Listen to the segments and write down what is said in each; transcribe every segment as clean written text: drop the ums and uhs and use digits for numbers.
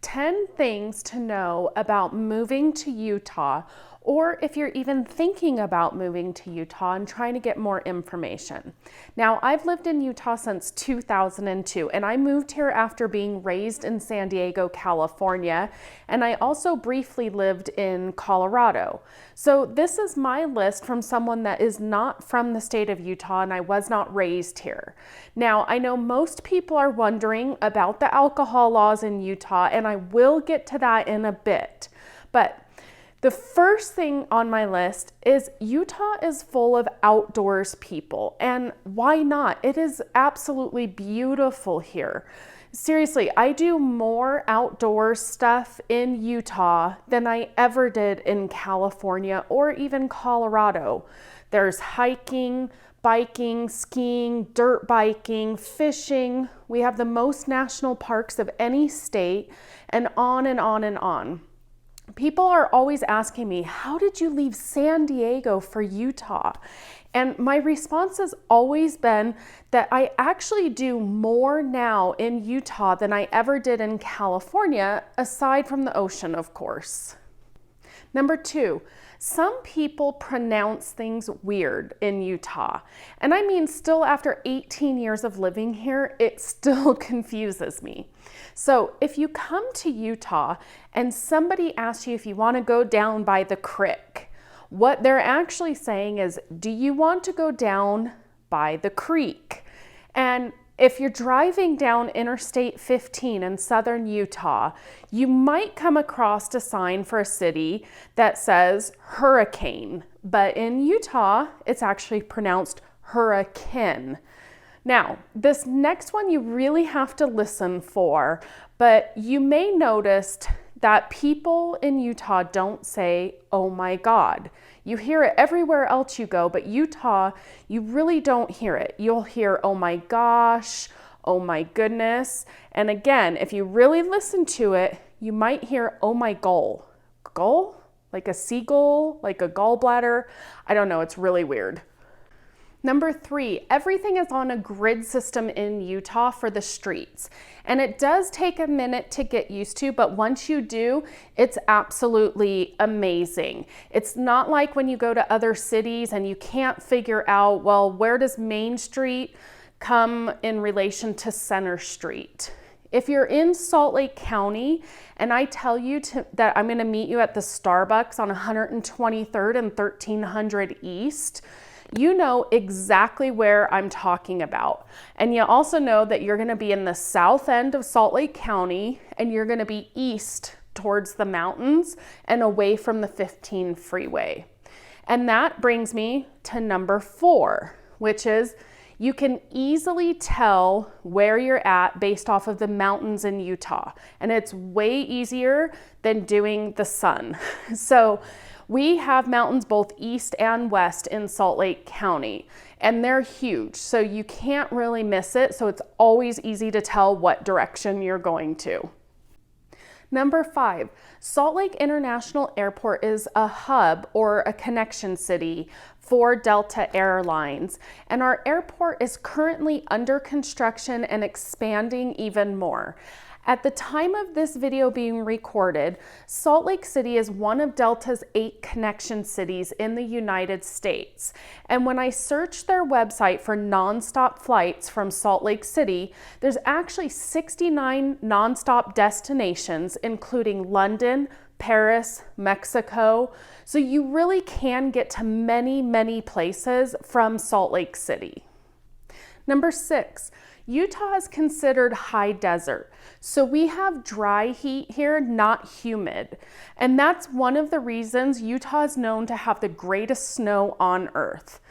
10 things to know about moving to Utah, or if you're even thinking about moving to Utah and trying to get more information. Now, I've lived in Utah since 2002, and I moved here after being raised in San Diego, California, and I also briefly lived in Colorado. So this is my list from someone that is not from the state of Utah, and I was not raised here. Now, I know most people are wondering about the alcohol laws in Utah, and I will get to that in a bit. But the first thing on my list is Utah is full of outdoors people, and why not? It is absolutely beautiful here. Seriously, I do more outdoor stuff in Utah than I ever did in California or even Colorado. There's hiking, biking, skiing, dirt biking, fishing. We have the most national parks of any state, and on and on and on. People are always asking me, how did you leave San Diego for Utah? And my response has always been that I actually do more now in Utah than I ever did in California, aside from the ocean, of course. Number 2, some people pronounce things weird in Utah. And I mean, still after 18 years of living here, it still confuses me. So if you come to Utah and somebody asks you if you want to go down by the creek, what they're actually saying is, do you want to go down by the creek? And if you're driving down Interstate 15 in southern Utah, you might come across a sign for a city that says hurricane, but in Utah, it's actually pronounced hurricane. Now, this next one you really have to listen for, but you may notice that people in Utah don't say, oh my God. You hear it everywhere else you go, but Utah, you really don't hear it. You'll hear, oh my gosh, oh my goodness. And again, if you really listen to it, you might hear, oh my gull. Gull? Like a seagull? Like a gallbladder? I don't know, it's really weird. Number 3, everything is on a grid system in Utah for the streets. And it does take a minute to get used to, but once you do, it's absolutely amazing. It's not like when you go to other cities and you can't figure out, well, where does Main Street come in relation to Center Street? If you're in Salt Lake County and I tell you that I'm going to meet you at the Starbucks on 123rd and 1300 East, you know exactly where I'm talking about. And you also know that you're going to be in the south end of Salt Lake County and you're going to be east towards the mountains and away from the 15 freeway. And that brings me to number 4, which is you can easily tell where you're at based off of the mountains in Utah. And it's way easier than doing the sun. So we have mountains both east and west in Salt Lake County, and they're huge, so you can't really miss it, so it's always easy to tell what direction you're going to. Number 5, Salt Lake International Airport is a hub or a connection city for Delta Airlines, and our airport is currently under construction and expanding even more. At the time of this video being recorded, Salt Lake City is one of Delta's 8 connection cities in the United States. And when I searched their website for nonstop flights from Salt Lake City, there's actually 69 nonstop destinations, including London, Paris, Mexico. So you really can get to many, many places from Salt Lake City. Number 6, Utah is considered high desert. So we have dry heat here, not humid. And that's one of the reasons Utah is known to have the greatest snow on earth.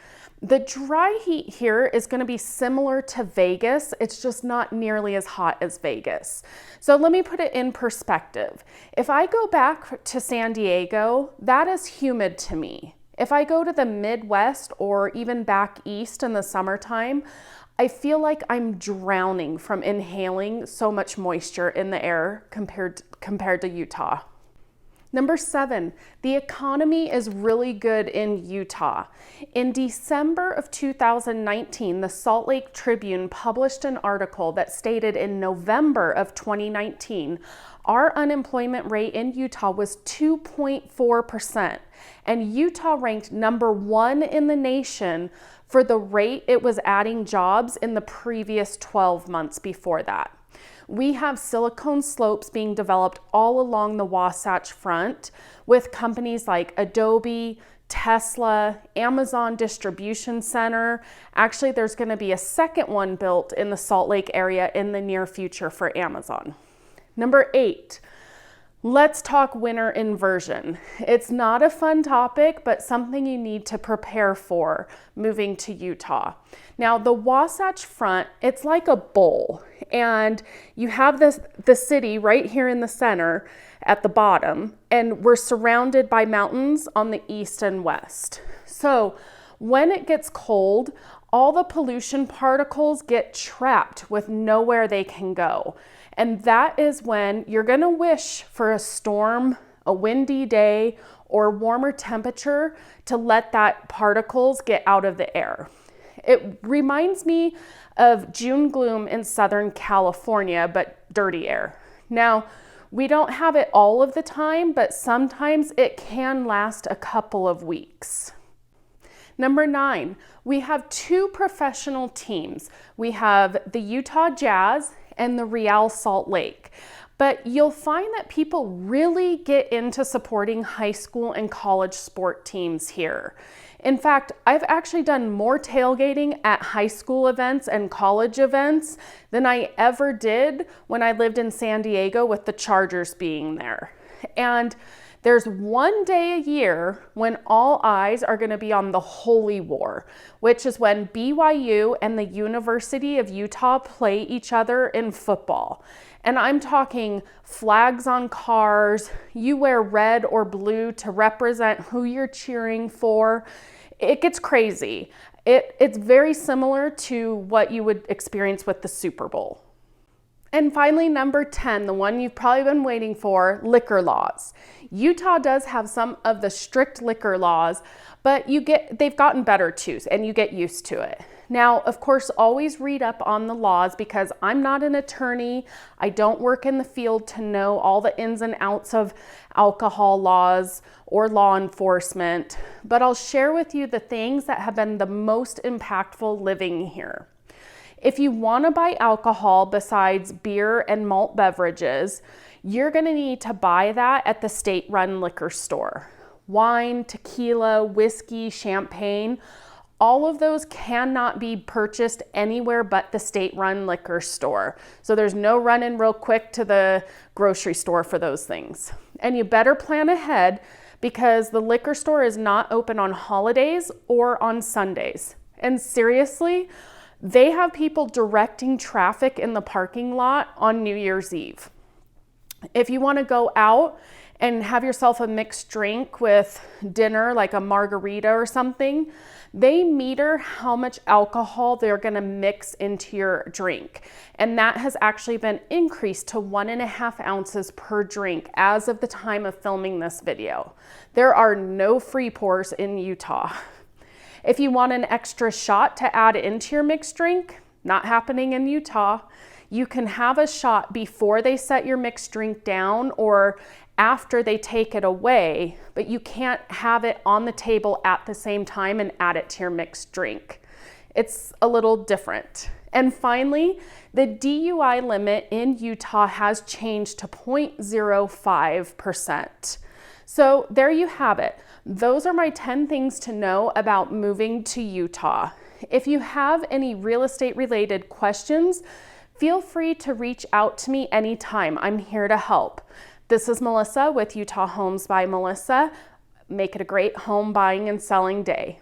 The dry heat here is going to be similar to Vegas. It's just not nearly as hot as Vegas. So let me put it in perspective. If I go back to San Diego, that is humid to me. If I go to the Midwest or even back east in the summertime, I feel like I'm drowning from inhaling so much moisture in the air compared to Utah. Number 7, the economy is really good in Utah. In December of 2019, the Salt Lake Tribune published an article that stated in November of 2019, our unemployment rate in Utah was 2.4%, and Utah ranked number 1 in the nation for the rate it was adding jobs in the previous 12 months before that. We have silicone slopes being developed all along the Wasatch Front with companies like Adobe, Tesla, Amazon Distribution Center. Actually, there's going to be a second one built in the Salt Lake area in the near future for Amazon. Number 8, let's talk winter inversion. It's not a fun topic, but something you need to prepare for moving to Utah. Now, the Wasatch Front, it's like a bowl, and you have the city right here in the center at the bottom, and we're surrounded by mountains on the east and west. So when it gets cold, all the pollution particles get trapped with nowhere they can go. And that is when you're going to wish for a storm, a windy day, or warmer temperature to let that particles get out of the air. It reminds me of June gloom in Southern California, but dirty air. Now, we don't have it all of the time, but sometimes it can last a couple of weeks. Number 9, we have 2 professional teams. We have the Utah Jazz and the Real Salt Lake. But you'll find that people really get into supporting high school and college sport teams here. In fact, I've actually done more tailgating at high school events and college events than I ever did when I lived in San Diego with the Chargers being there. And there's one day a year when all eyes are going to be on the Holy War, which is when BYU and the University of Utah play each other in football. And I'm talking flags on cars, you wear red or blue to represent who you're cheering for. It gets crazy. It's very similar to what you would experience with the Super Bowl. And finally, number 10, the one you've probably been waiting for, liquor laws. Utah does have some of the strict liquor laws, but they've gotten better too, and you get used to it. Now, of course, always read up on the laws because I'm not an attorney. I don't work in the field to know all the ins and outs of alcohol laws or law enforcement, but I'll share with you the things that have been the most impactful living here. If you want to buy alcohol besides beer and malt beverages, you're going to need to buy that at the state-run liquor store. Wine, tequila, whiskey, champagne, all of those cannot be purchased anywhere but the state-run liquor store. So there's no running real quick to the grocery store for those things. And you better plan ahead because the liquor store is not open on holidays or on Sundays. And seriously, they have people directing traffic in the parking lot on New Year's Eve. If you want to go out and have yourself a mixed drink with dinner, like a margarita or something, they meter how much alcohol they're going to mix into your drink. And that has actually been increased to 1.5 ounces per drink as of the time of filming this video. There are no free pours in Utah. If you want an extra shot to add into your mixed drink, not happening in Utah. You can have a shot before they set your mixed drink down or after they take it away, but you can't have it on the table at the same time and add it to your mixed drink. It's a little different. And finally, the DUI limit in Utah has changed to 0.05%. So there you have it. Those are my 10 things to know about moving to Utah. If you have any real estate related questions, feel free to reach out to me anytime. I'm here to help. This is Melissa with Utah Homes by Melissa. Make it a great home buying and selling day.